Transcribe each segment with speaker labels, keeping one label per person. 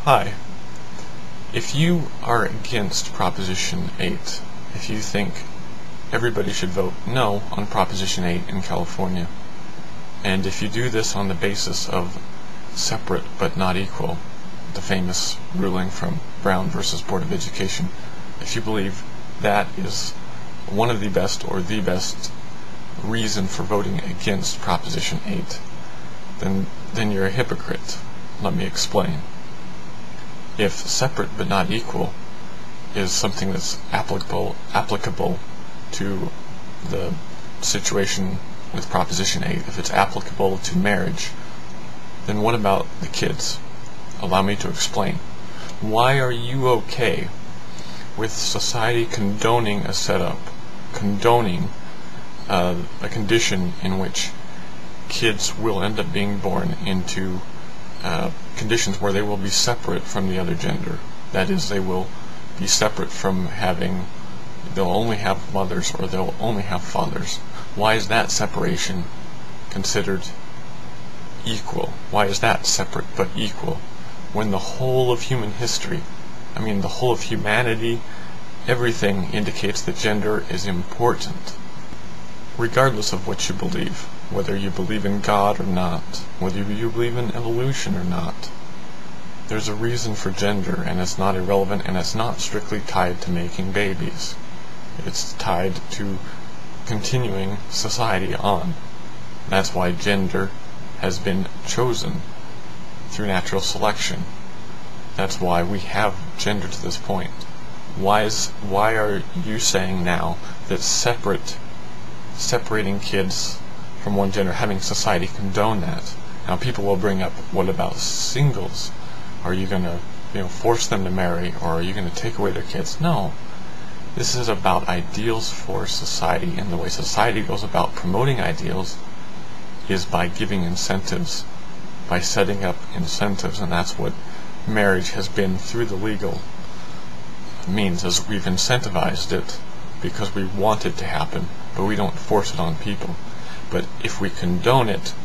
Speaker 1: Hi. If you are against Proposition 8, if you think everybody should vote no on Proposition 8 in California, and if you do this on the basis of separate but not equal, the famous ruling from Brown versus Board of Education, if you believe that is one of the best or the best reason for voting against Proposition 8, then you're a hypocrite. Let me explain. If separate but not equal is something that's applicable to the situation with Proposition 8, if it's applicable to marriage, then what about the kids? Allow me to explain. Why are you okay with society condoning a setup, condoning a condition in which kids will end up being born into conditions where they will be separate from the other gender? That is, they will be separate from they'll only have mothers or they'll only have fathers. Why is that separation considered equal? Why is that separate but equal? When the whole of human history, the whole of humanity, everything indicates that gender is important. Regardless of what you believe, whether you believe in God or not, whether you believe in evolution or not, there's a reason for gender, and it's not irrelevant, and it's not strictly tied to making babies. It's tied to continuing society on. That's why gender has been chosen through natural selection. That's why we have gender to this point. Why are you saying now that separating kids from one gender, having society condone that? Now people will bring up, what about singles? Are you going to force them to marry, or are you going to take away their kids? No. This is about ideals for society, and the way society goes about promoting ideals is by giving incentives, by setting up incentives, and that's what marriage has been through the legal means, as we've incentivized it because we want it to happen, but we don't force it on people. But if we condone it,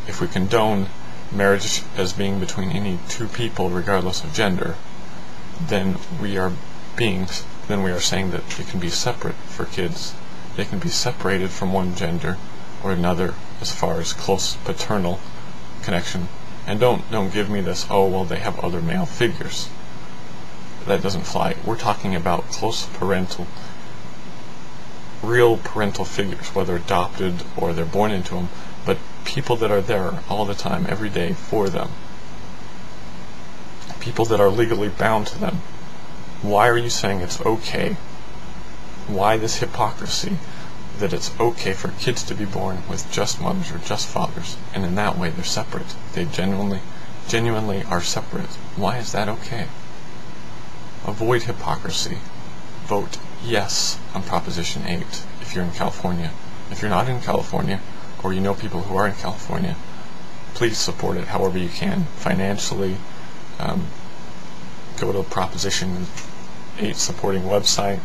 Speaker 1: if we condone marriage as being between any two people regardless of gender, then we are saying that it can be separate for kids. They can be separated from one gender or another as far as close paternal connection. And don't give me this, oh well, they have other male figures. That doesn't fly. We're talking about close real parental figures, whether adopted or they're born into them, but people that are there all the time, every day for them. People that are legally bound to them. Why are you saying it's okay? Why this hypocrisy that it's okay for kids to be born with just mothers or just fathers, and in that way they're separate? They genuinely are separate. Why is that okay? Avoid hypocrisy. Vote yes on Proposition 8 if you're in California. If you're not in California, or you know people who are in California, please support it however you can. Financially, go to Proposition 8 supporting website.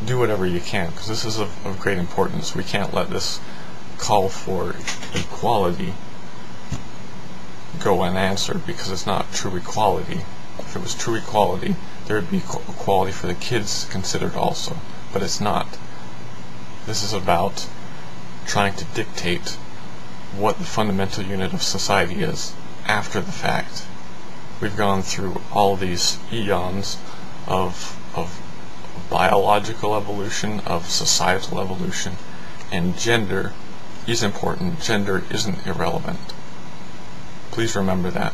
Speaker 1: Do whatever you can, because this is of great importance. We can't let this call for equality go unanswered, because it's not true equality. If it was true equality, there would be equality for the kids considered also, but it's not. This is about trying to dictate what the fundamental unit of society is after the fact. We've gone through all these eons of biological evolution, of societal evolution, and gender is important. Gender isn't irrelevant. Please remember that.